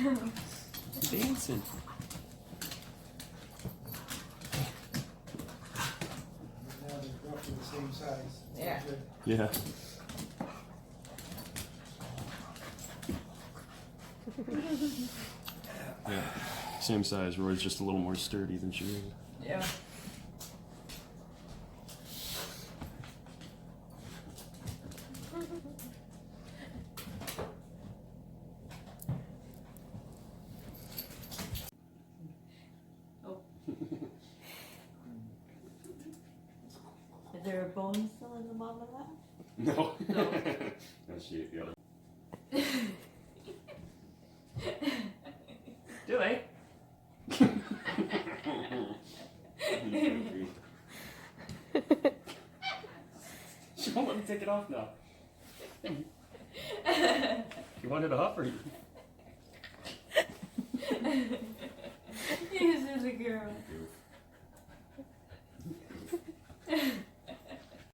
Dancing. Now they're roughly the same size. Yeah. Good. Yeah. Yeah. Same size. Roy's just a little more sturdy than she is. Yeah. Oh. Is there a bone still in the mama lap? No. No. No, she the other. Do I? She won't let me take it off now. You wanted to hop or you? He's a girl. Goof.